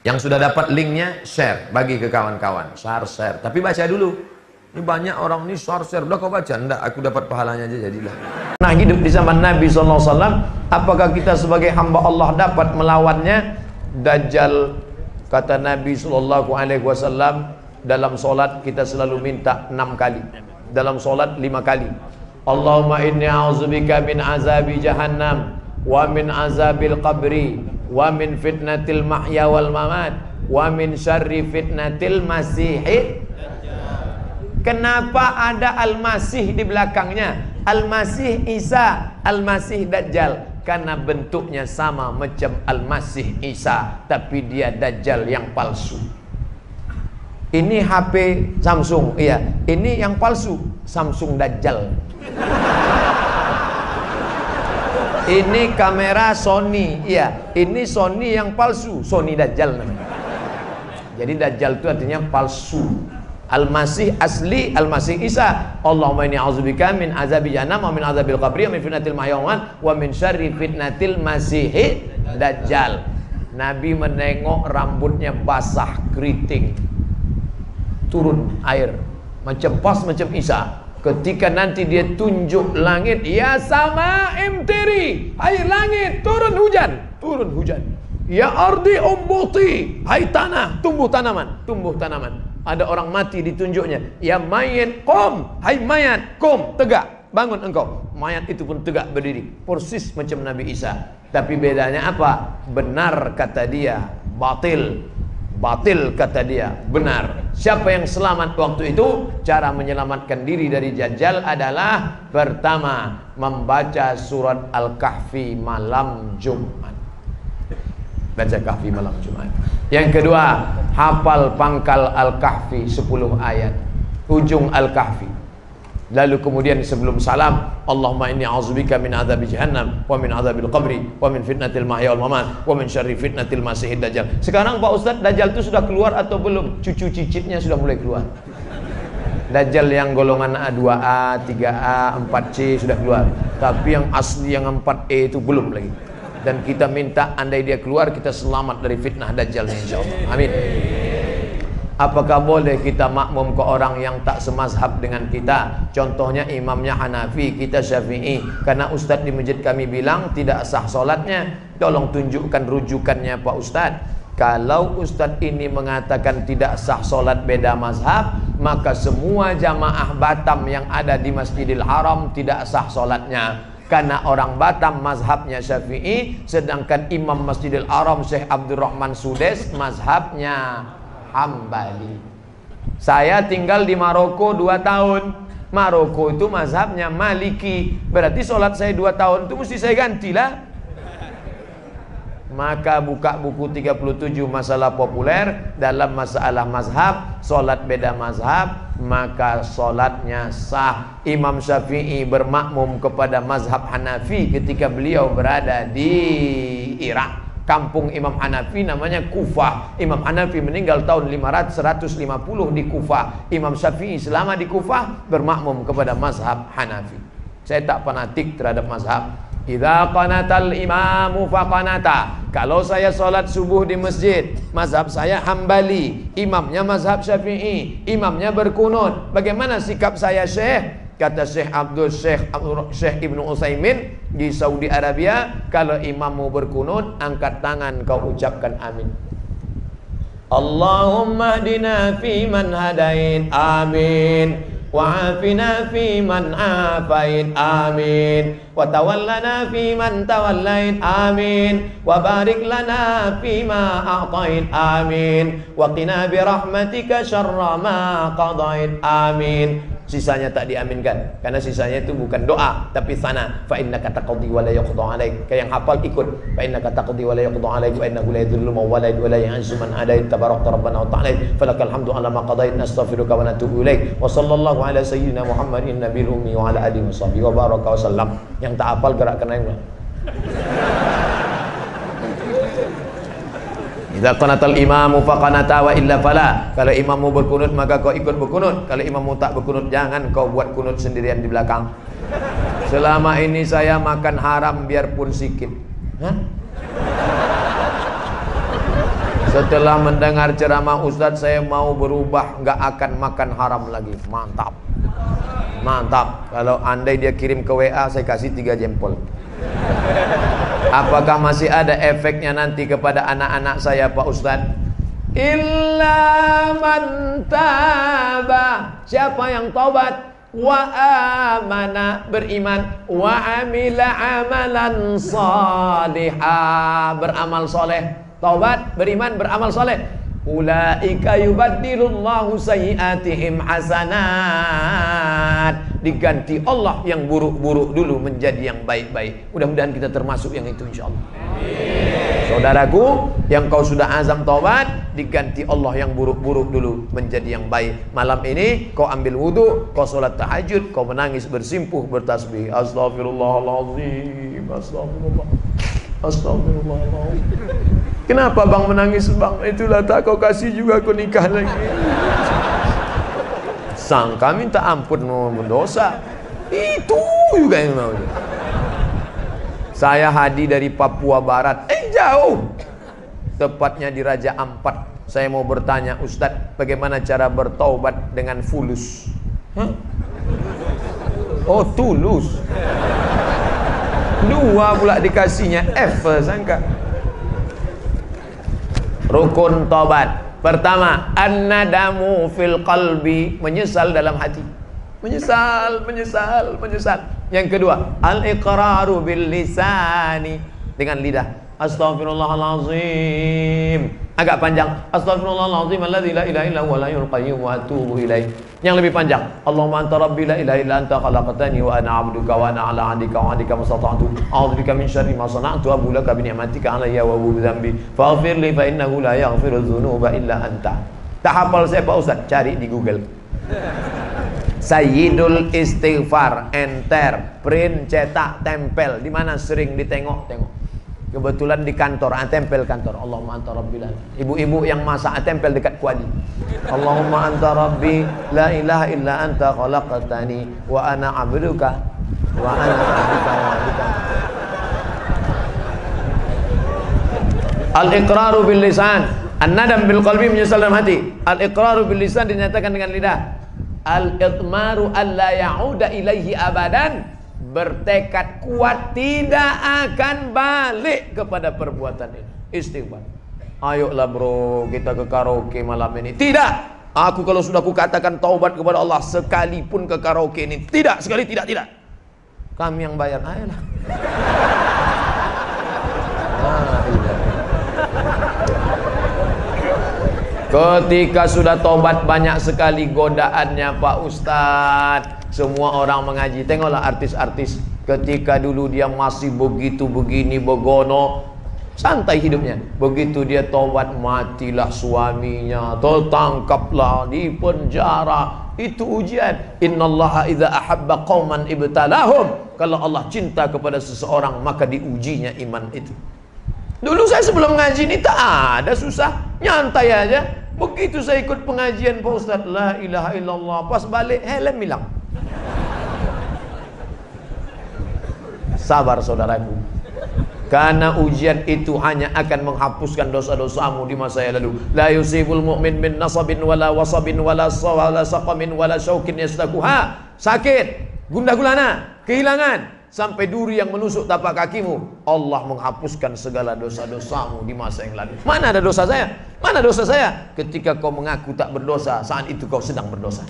Yang sudah dapat linknya, share, bagi ke kawan-kawan. Share. Tapi baca dulu. Ini banyak orang ini share. Udah kau baca? Enggak, aku dapat pahalanya aja jadilah. Nah, hidup di zaman Nabi SAW, apakah kita sebagai hamba Allah dapat melawannya? Dajjal, kata Nabi SAW, dalam solat kita selalu minta 6 kali. Dalam solat 5 kali. Allahumma inni a'udzubika min azabi jahannam, wa min azabil qabri, wa min fitnatil mahya wal mamat, wa min syarri fitnatil masihid. Kenapa ada Al-Masih di belakangnya? Al-Masih Isa, Al-Masih Dajjal. Karena bentuknya sama macam Al-Masih Isa, tapi dia Dajjal yang palsu. Ini HP Samsung, iya. Ini yang palsu, Samsung Dajjal. Ini kamera Sony, iya. Ini Sony yang palsu, Sony Dajjal namanya. Jadi Dajjal itu artinya palsu. Al-Masih asli, Al-Masih Isa. Allahumma inni a'udzubika min azabi jahannam wa min azabil qabri wa min fitnatil mahya wal mamat wa min syarri fitnatil masihid Dajjal. Nabi menengok rambutnya basah keriting, turun air macam pas macam Isa. Ketika nanti dia tunjuk langit, ya sama imtiri, hai langit turun hujan, ya ardi umbuti, hai tanah tumbuh tanaman. Ada orang mati ditunjuknya, ya mayat qum, hai mayat qum, tegak, bangun engkau. Mayat itu pun tegak berdiri, persis macam Nabi Isa. Tapi bedanya apa? Benar kata dia, batil kata dia, benar. Siapa yang selamat waktu itu? Cara menyelamatkan diri dari Dajjal adalah pertama, membaca surat Al-Kahfi malam Jumat. Baca Kahfi malam Jumat. Yang kedua, hafal pangkal Al-Kahfi 10 ayat, ujung Al-Kahfi. Lalu kemudian sebelum salam, Allahumma inni a'udzubika min adzabi jahannam wa min adzabil qabri wa min fitnatil mahya wal mamat wa min syarri fitnatil masihid dajjal. Sekarang Pak Ustadz, Dajjal itu sudah keluar atau belum? Cucu cicitnya sudah mulai keluar. Dajjal yang golongan A2A, 3A, 4C sudah keluar. Tapi yang asli yang 4E itu belum lagi. Dan kita minta andai dia keluar, kita selamat dari fitnah Dajjal insyaallah. Amin. Apakah boleh kita makmum ke orang yang tak semazhab dengan kita? Contohnya imamnya Hanafi, kita Syafi'i. Karena Ustadz di masjid kami bilang tidak sah solatnya. Tolong tunjukkan rujukannya Pak Ustadz. Kalau Ustadz ini mengatakan tidak sah solat beda mazhab, maka semua jamaah Batam yang ada di Masjidil Haram tidak sah solatnya. Karena orang Batam mazhabnya Syafi'i, sedangkan Imam Masjidil Haram Syekh Abdurrahman Sudes mazhabnya Hambali. Saya tinggal di Maroko 2 tahun. Maroko itu mazhabnya Maliki. Berarti sholat saya 2 tahun itu mesti saya gantilah. Maka buka buku 37 masalah populer dalam masalah mazhab, sholat beda mazhab, maka sholatnya sah. Imam Syafi'i bermakmum kepada mazhab Hanafi ketika beliau berada di Irak. Kampung Imam Hanafi namanya Kufah. Imam Hanafi meninggal tahun 150 di Kufah. Imam Syafi'i selama di Kufah bermakmum kepada mazhab Hanafi. Saya tak fanatik terhadap mazhab. Idza qanatal imamu faqanata. Kalau saya sholat subuh di masjid, mazhab saya Hambali, imamnya mazhab Syafi'i, imamnya berkunut. Bagaimana sikap saya, Syekh? Kata Syekh Ibnu Utsaimin di Saudi Arabia, kalau imammu berkunut, angkat tangan kau ucapkan amin. Allahumma hdina fi man hadait, amin. Wa'afina fi man afait, amin. Wa tawallana fi man tawallait, amin. Wa barik lana fi ma a'tait, amin. Wa qina bi rahmatika syarra ma qadait, amin. Sisanya tak diaminkan, karena sisanya itu bukan doa tapi sana. Fa innaka taqdi wa la yuqda alaik. Kayak yang hafal ikut. Fa innaka taqdi wa la yuqda alaik wa innahu la yadhillu man walait wa la yu'izzu man adait. Tabarakta rabbana wa ta'ala. Falakal hamdu ala ma qadait. Nastaghfiruka wa natubu ilaik. Wa sallallahu ala sayyidina Muhammadin nabiyil ummi wa ala alihi washabbihi wa baraka wa sallam. Yang tak hafal gerakkan aja. Idza qanatal imamu faqanata wa illa fala. Kalau imammu berkunut maka kau ikut berkunut. Kalau imammu tak berkunut, jangan kau buat kunut sendirian di belakang. Selama ini saya makan haram biarpun sikit. Setelah mendengar ceramah Ustadz, saya mau berubah, nggak akan makan haram lagi. Mantap. Mantap. Kalau andai dia kirim ke WA, saya kasih 3 jempol. Apakah masih ada efeknya nanti kepada anak-anak saya Pak Ustadz? Illa man taba. Siapa yang taubat? Wa amana, beriman, wa amila amalan salihah, beramal soleh. Taubat, beriman, beramal soleh. Ulaika yubaddilullahu sayyiatihim hasanat. Diganti Allah yang buruk-buruk dulu menjadi yang baik-baik. Mudah-mudahan kita termasuk yang itu insyaallah. Saudaraku, yang kau sudah azam taubat, diganti Allah yang buruk-buruk dulu menjadi yang baik. Malam ini kau ambil wudu, kau sholat tahajud, kau menangis bersimpuh bertasbih. Astagfirullahaladzim, astagfirullah, astagfirullahaladzim. Kenapa bang menangis bang? Itulah tak kau kasih juga aku nikah lagi. Sangka minta ampun mau mendosa. Itu juga yang mau. Saya Hadi dari Papua Barat. Jauh. Tepatnya di Raja Ampat. Saya mau bertanya Ustadz, bagaimana cara bertaubat dengan fulus? Hah? Oh tulus. 2 pula dikasihnya F sangka. Rukun taubat. Pertama, an-nadamu fil qalbi, menyesal dalam hati. Menyesal. Yang kedua, al-iqraru bil lisani, dengan lidah. Astaghfirullahalazim. Agak panjang. Astaghfirullahalazim alladzi la ilaha illa huwal hayyul qayyum wa atubu ilaih. Yang lebih panjang. Allahumma anta rabbi la ilaha illa anta khalaqtani wa ana 'abduka wa ana 'ala 'ahdika wa 'adika mastata'tu. A'udzubika min syarri ma sana'tu wa abu laka bi ni'matika 'alayya wa abu dzambi. Faghfir li fa innahu la yaghfiru dzunuba illa anta. Tak hafal saya Pak Ustaz, cari di Google. Sayyidul Istighfar, enter, print, cetak, tempel. Di mana sering ditengok-tengok. Kebetulan di kantor, tempel kantor. Allahumma anta rabbi la. Ibu-ibu yang masak tempel dekat kuali. Allahumma anta rabbi la ilaha illa anta khalaqtani wa ana 'abduka wa ana 'abduka wa 'abduka. Al-iqraru bil lisan, an-nadam bil qalbi, menyesal dalam hati. Al-iqraru bil lisan dinyatakan dengan lidah. Al-itmaru alla ya'uda ilaihi abadan, bertekad kuat tidak akan balik kepada perbuatan ini. Istighfar. Ayolah bro, kita ke karaoke malam ini. Tidak. Aku kalau sudah kukatakan taubat kepada Allah, sekalipun ke karaoke ini, tidak, sekali tidak. Kami yang bayar. Ayolah. Ketika sudah tobat, banyak sekali godaannya Pak Ustadz. Semua orang mengaji. Tengoklah artis-artis, ketika dulu dia masih begitu begini begono, santai hidupnya. Begitu dia tobat, matilah suaminya, tertangkaplah, di penjara. Itu ujian. Innallaha idza ahabba qauman ibtalahum. Kalau Allah cinta kepada seseorang, maka diujinya iman itu. Dulu saya sebelum ngaji ini tak ada susah, nyantai aja. Begitu saya ikut pengajian Pak Ustadz, la ilaha illallah, pas balik helm hilang. Sabar saudaraku, karena ujian itu hanya akan menghapuskan dosa-dosamu di masa yang lalu. La yusibul mu'min min nasabin wala wasabin wala saqamin wala syaukin yastakuha. Sakit, gundah gulana, kehilangan, sampai duri yang menusuk tapak kakimu. Allah menghapuskan segala dosa-dosamu di masa yang lalu. Mana ada dosa saya? Mana dosa saya? Ketika kau mengaku tak berdosa, saat itu kau sedang berdosa.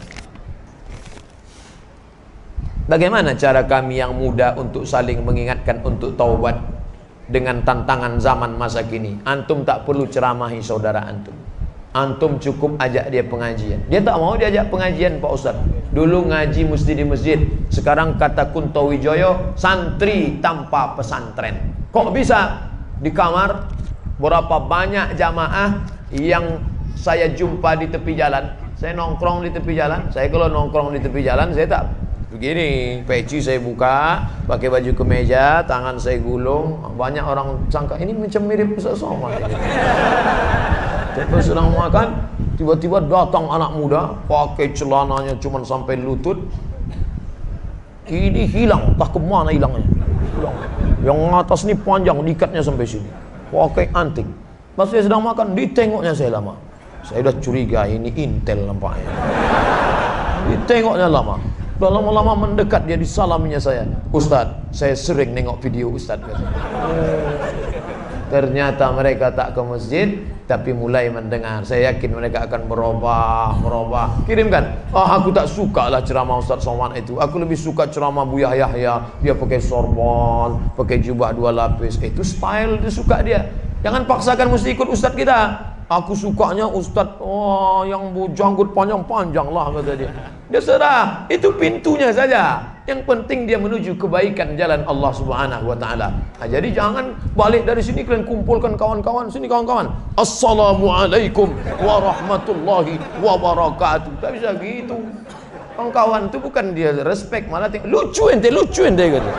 Bagaimana cara kami yang muda untuk saling mengingatkan untuk taubat dengan tantangan zaman masa kini? Antum tak perlu ceramahi saudara antum. Antum cukup ajak dia pengajian. Dia tak mau diajak pengajian Pak Ustaz. Dulu ngaji mesti di masjid. Sekarang kata Kunto Wijoyo, santri tanpa pesantren. Kok bisa? Di kamar, berapa banyak jamaah yang saya jumpa di tepi jalan. Saya nongkrong di tepi jalan. Saya kalau nongkrong di tepi jalan, saya tak begini, peci saya buka, pakai baju kemeja, tangan saya gulung. Banyak orang sangka ini macam mirip Ustaz Somad. Terus sedang makan, tiba-tiba datang anak muda, pakai celananya cuma sampai lutut. Ini hilang, tak kemana hilangnya. Hilang. Yang atas ini panjang, diikatnya sampai sini. Pakai anting. Pas saya sedang makan, ditengoknya saya lama. Saya udah curiga ini intel nampaknya. Ditengoknya lama. Udah lama-lama mendekat, dia disalaminya saya. Ustadz, saya sering nengok video Ustadz. Ternyata mereka tak ke masjid, tapi mulai mendengar. Saya yakin mereka akan merubah. Kirimkan. Aku tak suka lah ceramah Ustadz Somad itu. Aku lebih suka ceramah Buya Yahya. Dia pakai sorban, pakai jubah 2 lapis. Itu style, dia suka dia. Jangan paksakan mesti ikut Ustadz kita. Aku sukanya Ustadz yang janggut panjang-panjang lah, kata dia. Dia serah, itu pintunya saja. Yang penting dia menuju kebaikan jalan Allah Subhanahu wa taala. Nah, jadi jangan balik dari sini kalian kumpulkan kawan-kawan. Sini kawan-kawan. Assalamualaikum warahmatullahi wabarakatuh. Tak bisa gitu. Kawan-kawan itu bukan dia respect, malah lucu ente gitu.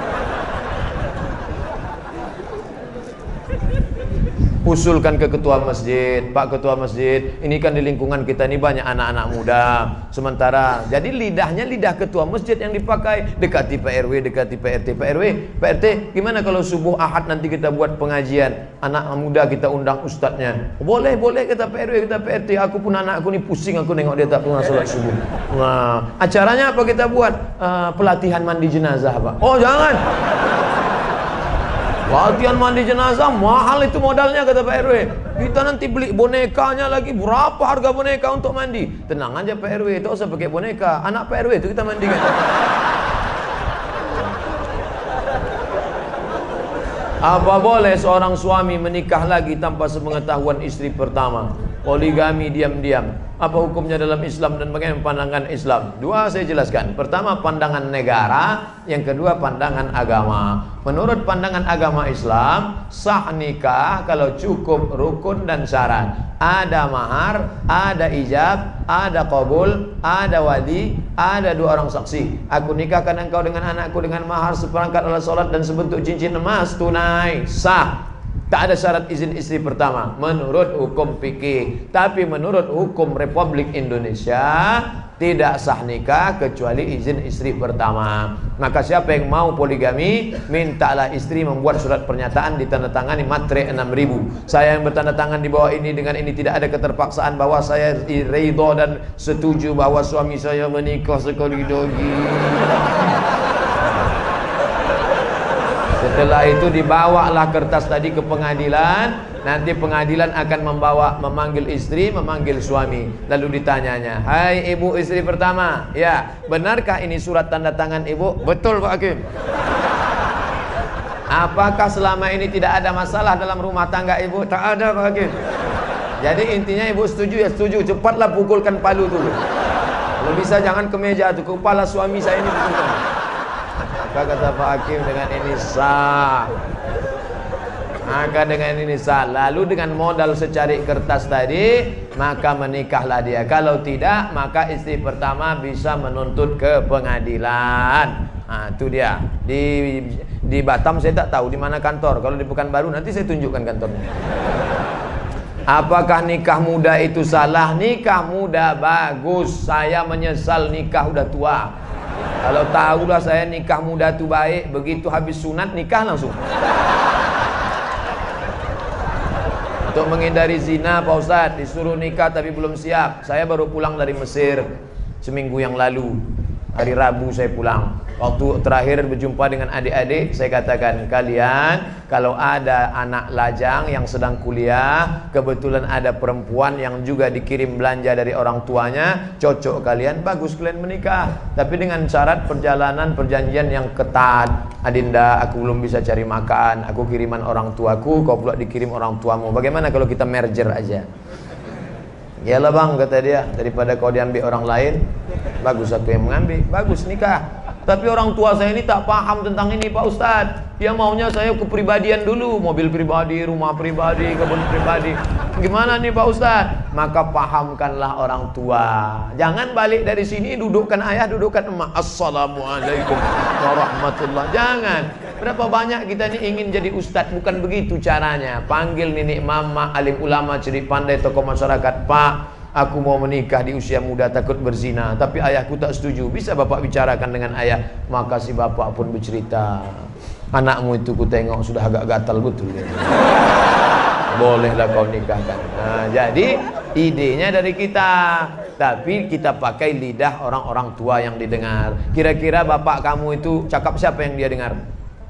Usulkan ke ketua masjid, Pak ketua masjid, ini kan di lingkungan kita ini banyak anak-anak muda. Sementara jadi lidahnya lidah ketua masjid yang dipakai. Dekati Pak RW, dekati Pak RT. Pak RW, Pak RT, gimana kalau subuh Ahad nanti kita buat pengajian, anak muda kita undang ustadznya? Boleh kata Pak RW, kata Pak RT. Aku pun anakku ni pusing, aku nengok dia tak pernah salat subuh. Nah, acaranya apa kita buat? Pelatihan mandi jenazah, Pak. Oh, jangan. Latihan mandi jenazah mahal itu modalnya, kata Pak RW. Kita nanti beli bonekanya lagi. Berapa harga boneka untuk mandi? Tenang aja Pak RW, tak usah pakai boneka. Anak Pak RW itu kita mandikan. Apa boleh seorang suami menikah lagi tanpa sepengetahuan istri pertama? Poligami diam-diam. Apa hukumnya dalam Islam dan bagaimana pandangan Islam? Dua saya jelaskan. Pertama pandangan negara, yang kedua pandangan agama. Menurut pandangan agama Islam, sah nikah kalau cukup rukun dan syarat. Ada mahar, ada ijab, ada qabul, ada wali, ada 2 orang saksi. Aku nikahkan engkau dengan anakku dengan mahar seperangkat alat salat dan sebentuk cincin emas tunai. Sah. Tak ada syarat izin istri pertama menurut hukum fikih. Tapi menurut hukum Republik Indonesia tidak sah nikah kecuali izin istri pertama. Maka siapa yang mau poligami, mintalah istri membuat surat pernyataan ditandatangani matre 6.000. Saya yang bertanda tangan di bawah ini, dengan ini tidak ada keterpaksaan bahwa saya ridho dan setuju bahwa suami saya menikah sekali lagi. Setelah itu dibawalah kertas tadi ke pengadilan. Nanti pengadilan akan memanggil istri, memanggil suami. Lalu ditanyanya, hai ibu istri pertama, ya benarkah ini surat tanda tangan ibu? Betul Pak Hakim. Apakah selama ini tidak ada masalah dalam rumah tangga ibu? Tak ada Pak Hakim. Jadi intinya ibu setuju ya setuju. Cepatlah pukulkan palu dulu. Kalau bisa jangan ke meja tuh, kepala suami saya ini pukulkan. Maka kata Pak Hakim dengan ini sah. Maka dengan ini sah. Lalu dengan modal secari kertas tadi, maka menikahlah dia. Kalau tidak, maka istri pertama bisa menuntut ke pengadilan. Nah, itu dia. Di Batam saya tak tahu di mana kantor. Kalau di Pekanbaru nanti saya tunjukkan kantornya. Apakah nikah muda itu salah? Nikah muda bagus. Saya menyesal nikah udah tua. Kalau tahulah saya nikah muda itu baik, begitu habis sunat nikah langsung. Untuk menghindari zina Pak Ustadz, disuruh nikah tapi belum siap. Saya baru pulang dari Mesir seminggu yang lalu. Hari Rabu saya pulang. Waktu terakhir berjumpa dengan adik-adik, saya katakan, kalian kalau ada anak lajang yang sedang kuliah, kebetulan ada perempuan yang juga dikirim belanja dari orang tuanya, cocok kalian, bagus kalian menikah. Tapi dengan syarat perjalanan perjanjian yang ketat. Adinda, aku belum bisa cari makan, aku kiriman orang tuaku, kau pula dikirim orang tuamu. Bagaimana kalau kita merger aja? Yalah bang, kata dia, daripada kau diambil orang lain, bagus aku yang mengambil, bagus nikah. Tapi orang tua saya ini tak paham tentang ini Pak Ustadz. Dia maunya saya kepribadian dulu, mobil pribadi, rumah pribadi, kebun pribadi. Gimana nih Pak Ustadz? Maka pahamkanlah orang tua. Jangan balik dari sini dudukkan ayah, dudukkan emak. Assalamualaikum warahmatullah. Jangan. Berapa banyak kita ini ingin jadi ustadz, bukan begitu caranya. Panggil nenek mama, alim ulama, cerdik pandai, tokoh masyarakat. Pak, aku mau menikah di usia muda, takut berzina, tapi ayahku tak setuju. Bisa bapak bicarakan dengan ayah? Maka si bapak pun bercerita, anakmu itu ku tengok sudah agak gatal betul. bolehlah kau nikahkan. Nah, jadi idenya dari kita, tapi kita pakai lidah orang-orang tua yang didengar. Kira-kira bapak kamu itu cakap siapa yang dia dengar?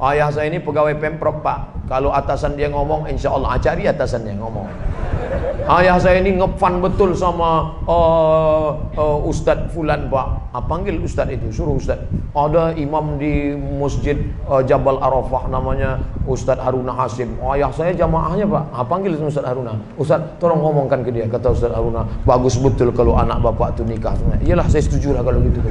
Ayah saya ini pegawai Pemprov Pak. Kalau atasan dia ngomong, insya Allah cari atasannya ngomong. Ayah saya ini ngefan betul sama Ustadz Fulan Pak. Panggil Ustadz itu, suruh Ustadz. Ada imam di masjid Jabal Arafah namanya Ustadz Haruna Hasim. Ayah saya jamaahnya Pak. Panggil Ustadz Haruna. Ustadz tolong ngomongkan ke dia. Kata Ustadz Haruna, bagus betul kalau anak bapak itu nikah. Iyalah saya setuju lah kalau gitu.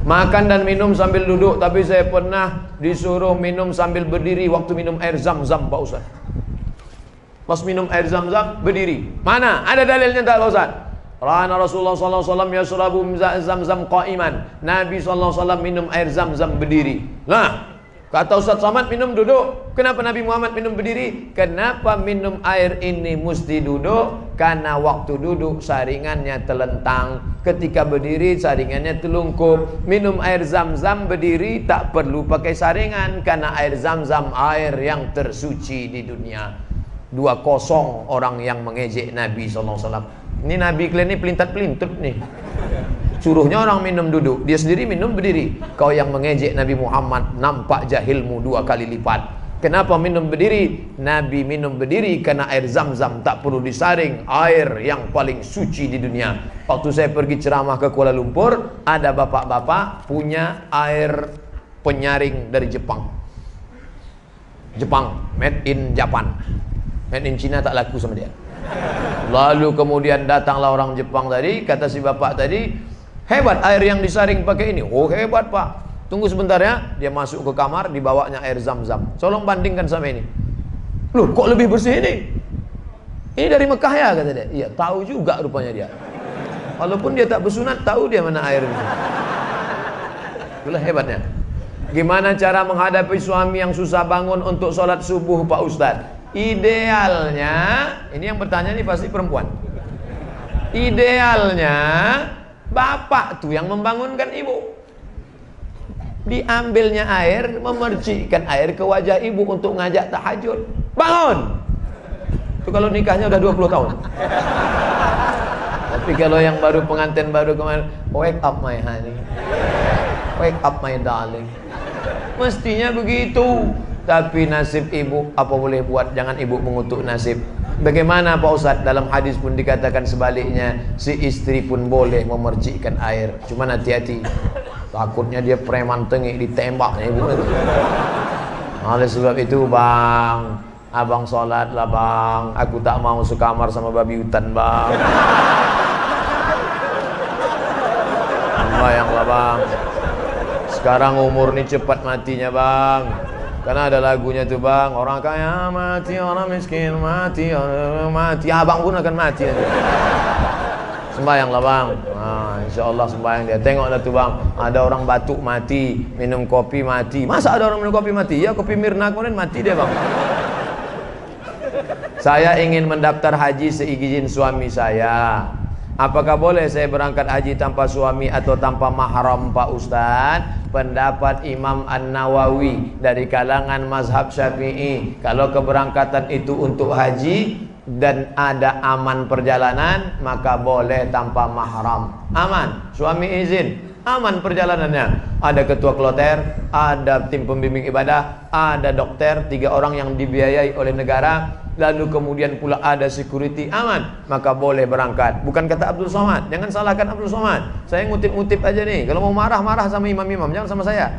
Makan dan minum sambil duduk, tapi saya pernah disuruh minum sambil berdiri waktu minum air zam-zam Pak Ustaz. Pas minum air zam-zam berdiri. Mana? Ada dalilnya tak Pak Ustaz? Rana Rasulullah sallallahu alaihi wasallam yashrabu zam-zam qa'iman. Nabi sallallahu alaihi wasallam minum air zam-zam berdiri. Nah, kata Ustaz Samad minum duduk. Kenapa Nabi Muhammad minum berdiri? Kenapa minum air ini mesti duduk? Karena waktu duduk saringannya telentang, ketika berdiri saringannya telungkup. Minum air zam-zam berdiri tak perlu pakai saringan, karena air zam-zam air yang tersuci di dunia. 2-0 orang yang mengejek Nabi SAW. Ini Nabi kalian ini pelintat-pelintut nih. Suruhnya orang minum duduk, dia sendiri minum berdiri. Kau yang mengejek Nabi Muhammad, nampak jahilmu 2 kali lipat. Kenapa minum berdiri? Nabi minum berdiri karena air zam-zam tak perlu disaring, air yang paling suci di dunia. Waktu saya pergi ceramah ke Kuala Lumpur, ada bapak-bapak punya air penyaring dari Jepang. Jepang, made in Japan. Made in China tak laku sama dia. Lalu kemudian datanglah orang Jepang tadi, kata si bapak tadi, hebat air yang disaring pakai ini. Oh hebat Pak. Tunggu sebentar ya. Dia masuk ke kamar, dibawanya air zam-zam. Tolong bandingkan sama ini. Loh kok lebih bersih ini? Ini dari Mekah ya kata dia. Iya tahu juga rupanya dia. Walaupun dia tak bersunat, tahu dia mana air itu. Itulah hebatnya. Gimana cara menghadapi suami yang susah bangun untuk sholat subuh Pak Ustadz? Idealnya, ini yang bertanya nih pasti perempuan. Idealnya bapak tuh yang membangunkan ibu. Diambilnya air, memercikkan air ke wajah ibu untuk ngajak tahajud. Bangun! Itu kalau nikahnya udah 20 tahun. Tapi kalau yang baru pengantin baru kemarin, wake up my honey, wake up my darling. Mestinya begitu. Tapi nasib ibu apa boleh buat, jangan ibu mengutuk nasib. Bagaimana Pak Ustadz? Dalam hadis pun dikatakan sebaliknya, si istri pun boleh memercikkan air. Cuman hati-hati, takutnya dia preman tengik ditembak ibu. Oleh sebab itu bang, abang sholat lah bang. Aku tak mau sekamar sama babi hutan bang. Bayanglah bang, sekarang umur ini cepat matinya bang. Karena ada lagunya tuh bang, orang kaya mati, orang miskin mati, orang mati, abang pun akan mati. Sembayang lah bang. Nah, insya Allah sembayang dia. Tengoklah tuh bang, ada orang batuk mati, minum kopi mati. Masa ada orang minum kopi mati? Ya kopi Mirna kemudian mati dia bang. Saya ingin mendaftar haji seizin suami saya. Apakah boleh saya berangkat haji tanpa suami atau tanpa mahram Pak Ustadz? Pendapat Imam An-Nawawi dari kalangan mazhab Syafi'i, kalau keberangkatan itu untuk haji dan ada aman perjalanan, maka boleh tanpa mahram. Aman, suami izin, aman perjalanannya. Ada ketua kloter, ada tim pembimbing ibadah, ada dokter, 3 orang yang dibiayai oleh negara, lalu kemudian pula ada security, aman, maka boleh berangkat. Bukan kata Abdul Somad, jangan salahkan Abdul Somad. Saya ngutip-ngutip aja nih. Kalau mau marah-marah sama imam-imam, jangan sama saya.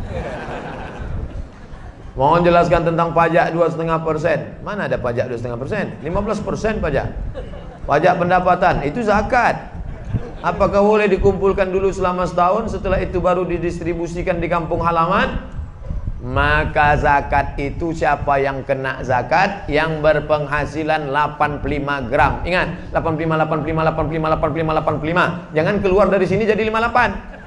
Mohon jelaskan tentang pajak 2,5%. Mana ada pajak 2,5%? 15% pajak. Pajak pendapatan, itu zakat. Apakah boleh dikumpulkan dulu selama setahun, setelah itu baru didistribusikan di kampung halaman? Maka zakat itu siapa yang kena zakat? Yang berpenghasilan 85 gram. Ingat, 85, 85, 85, 85, 85. Jangan keluar dari sini jadi 58.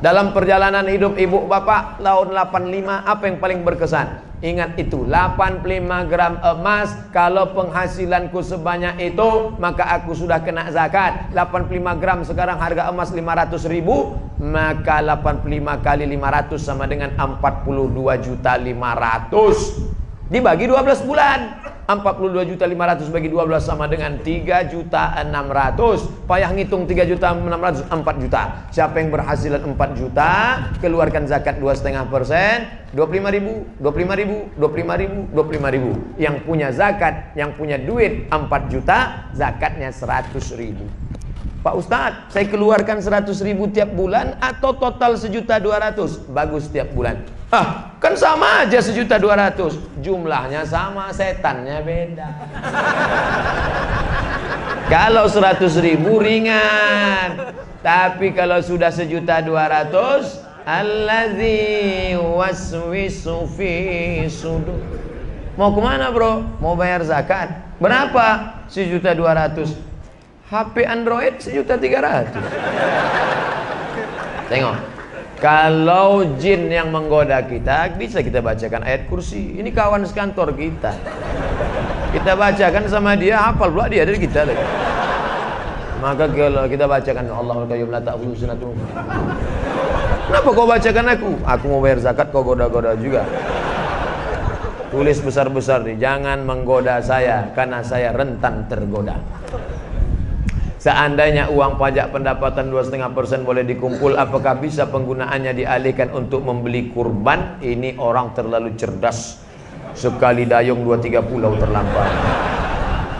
Dalam perjalanan hidup ibu bapak tahun 85, apa yang paling berkesan? Ingat itu, 85 gram emas. Kalau penghasilanku sebanyak itu, maka aku sudah kena zakat. 85 gram sekarang harga emas 500.000, maka 85 kali 500 sama dengan 42.500.000. dibagi 12 bulan. 42.500 bagi 12 sama dengan 3.600.000. Payah ngitung 3.600.000, 4 juta. Siapa yang berhasilan 4 juta, keluarkan zakat 2,5%, 25.000, 25.000, 25.000, 25.000. Yang punya zakat, yang punya duit 4 juta, zakatnya 100.000. Pak Ustadz, saya keluarkan 100.000 tiap bulan atau total 1.200.000? Bagus tiap bulan. Ah, kan sama aja 1.200.000. Jumlahnya sama, setannya beda. Kalau 100.000 ringan, tapi kalau sudah 1.200.000, allazi waswisu fi sudur. Mau kemana bro? Mau bayar zakat. Berapa? 1.200.000. HP Android 1.300.000. Tengok, kalau jin yang menggoda kita, bisa kita bacakan ayat kursi. Ini kawan sekantor kita. Kita bacakan sama dia, hafal pula dia dari kita lagi. Maka kalau kita bacakan Allahul Qayyum la ta'khudhuhu sinatun. Kenapa kau bacakan aku? Aku mau bayar zakat, kau goda-goda juga. Tulis besar-besar nih, jangan menggoda saya karena saya rentan tergoda. Seandainya uang pajak pendapatan 2,5% boleh dikumpul, apakah bisa penggunaannya dialihkan untuk membeli kurban? Ini orang terlalu cerdas. Sekali dayung 2-3 pulau terlampau.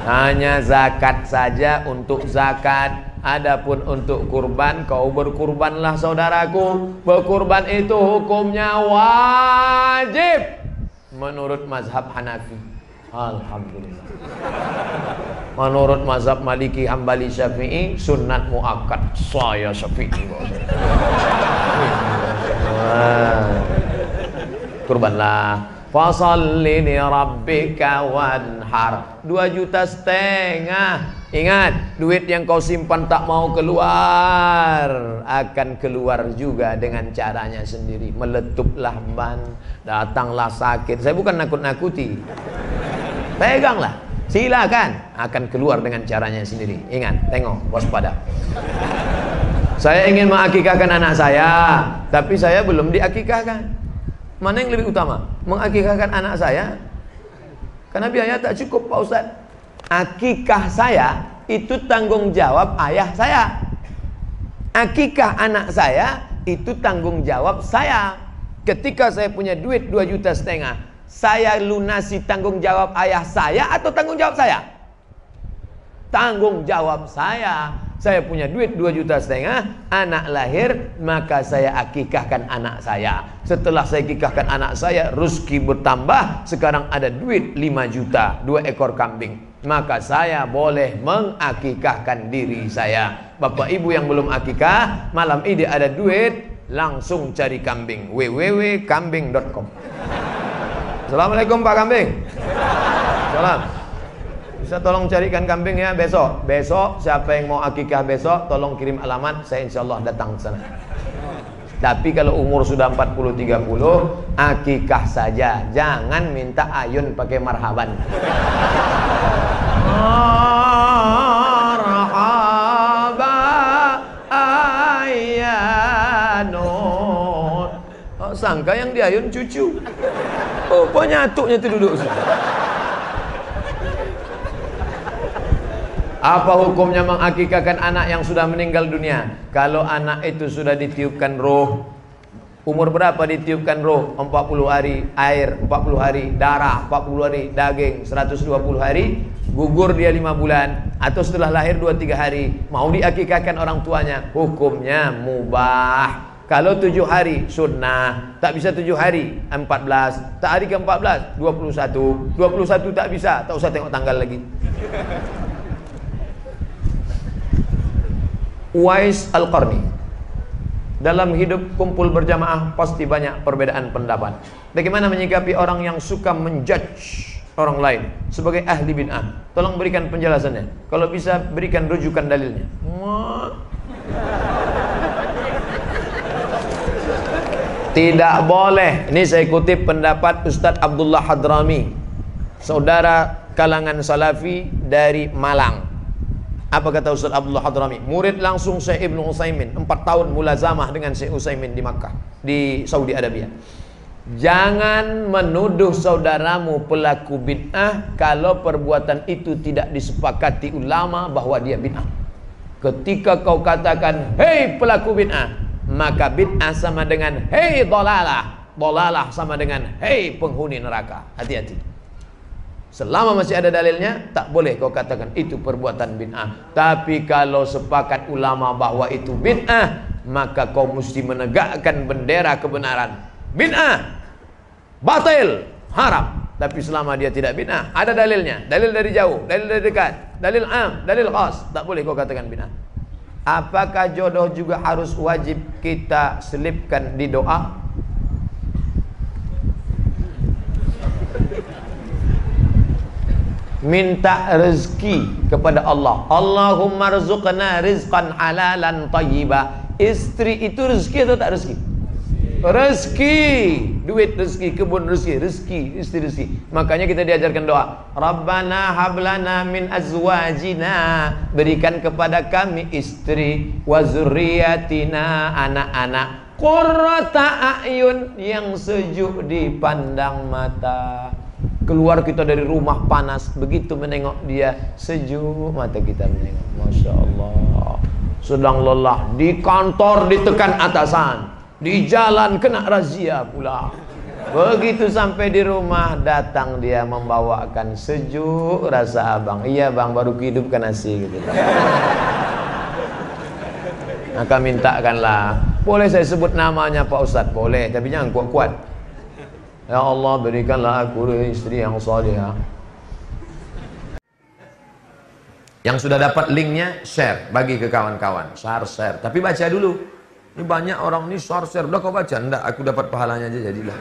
Hanya zakat saja untuk zakat. Adapun untuk kurban, kau berkurbanlah saudaraku. Berkurban itu hukumnya wajib menurut mazhab Hanafi. Alhamdulillah. Menurut mazhab Maliki, Hambali, Syafi'i sunnat muakkad. Saya Syafi'i. Kurbanlah. Fasalli li rabbika wanhar. 2,5 juta. Ingat, duit yang kau simpan tak mau keluar akan keluar juga dengan caranya sendiri. Meletuplah ban, datanglah sakit. Saya bukan nakut-nakuti. Peganglah, silakan, akan keluar dengan caranya sendiri. Ingat, tengok, waspada. Saya ingin mengakikahkan anak saya, tapi saya belum diakikahkan. Mana yang lebih utama? Mengakikahkan anak saya? Karena biaya tak cukup Pak Ustadz. Akikah saya itu tanggung jawab ayah saya. Akikah anak saya itu tanggung jawab saya. Ketika saya punya duit 2,5 juta, saya lunasi tanggung jawab ayah saya atau tanggung jawab saya? Tanggung jawab saya. Saya punya duit 2,5 juta, anak lahir, maka saya akikahkan anak saya. Setelah saya akikahkan anak saya, rezeki bertambah, sekarang ada duit 5 juta, 2 ekor kambing. Maka saya boleh mengakikahkan diri saya. Bapak ibu yang belum akikah, malam ini ada duit, langsung cari kambing. www.kambing.com. Assalamualaikum Pak Kambing. Salam. Bisa tolong carikan kambing ya besok. Besok siapa yang mau akikah besok, tolong kirim alamat, saya insya Allah datang ke sana. Tapi kalau umur sudah 40-30, akikah saja. Jangan minta ayun pakai marhaban. Marhaba ayyanun. Oh, sangka yang diayun cucu. Oh, penyatuknya itu duduk. Apa hukumnya mengakikahkan anak yang sudah meninggal dunia? Kalau anak itu sudah ditiupkan roh, umur berapa ditiupkan roh? 40 hari air, 40 hari darah, 40 hari daging, 120 hari, gugur dia 5 bulan, atau setelah lahir 2-3 hari, mau diakikahkan orang tuanya, hukumnya mubah. Kalau 7 hari sunnah, tak bisa 7 hari 14, tak hari ke-14 21 tak bisa, tak usah tengok tanggal lagi. Uwais Al-Qarni, dalam hidup kumpul berjamaah pasti banyak perbedaan pendapat. Bagaimana menyikapi orang yang suka menjudge orang lain sebagai ahli bid'ah? Tolong berikan penjelasannya. Kalau bisa berikan rujukan dalilnya. Tidak boleh. Ini saya kutip pendapat Ustadz Abdullah Hadrami, saudara kalangan salafi dari Malang. Apa kata Ustaz Abdullah Hadrami? Murid langsung Syekh Ibnu Utsaimin, 4 tahun mulazamah dengan Syekh Utsaimin di Makkah, di Saudi Arabia. Jangan menuduh saudaramu pelaku bid'ah kalau perbuatan itu tidak disepakati ulama bahwa dia bid'ah. Ketika kau katakan, hei pelaku bid'ah, maka bid'ah sama dengan hei dolalah, dolalah sama dengan hei penghuni neraka. Hati-hati. Selama masih ada dalilnya, tak boleh kau katakan itu perbuatan bid'ah. Tapi kalau sepakat ulama bahwa itu bid'ah, maka kau mesti menegakkan bendera kebenaran. Bid'ah, batil, haram. Tapi selama dia tidak bid'ah, ada dalilnya. Dalil dari jauh, dalil dari dekat, dalil am, dalil khas, tak boleh kau katakan bid'ah. Apakah jodoh juga harus wajib kita selipkan di doa? Minta rezeki kepada Allah. Allahumma rzuqna rizqan halalan thayyiba. Istri itu rezeki atau tak rezeki? Rezeki, duit rezeki, kebun rezeki, rezeki, istri rezeki. Makanya kita diajarkan doa, Rabbana hablana min azwajina, berikan kepada kami istri, wa zurriyatina, anak-anak, qurrata a'yun, yang sejuk dipandang mata. Keluar kita dari rumah panas, begitu menengok dia sejuk mata kita menengok. Masya Allah. Sedang lelah di kantor ditekan atasan, di jalan kena razia pula. Begitu sampai di rumah, datang dia membawakan sejuk rasa abang. Iya bang, baru hidupkan nasi gitu. Maka mintakanlah. Boleh saya sebut namanya Pak Ustadz? Boleh, tapi jangan kuat-kuat. Ya Allah, berikanlah aku istri yang salihah. Yang sudah dapat linknya, share, bagi ke kawan-kawan. Share. Tapi baca dulu. Ini banyak orang ini share. Udah kau baca? Enggak, aku dapat pahalanya aja jadilah.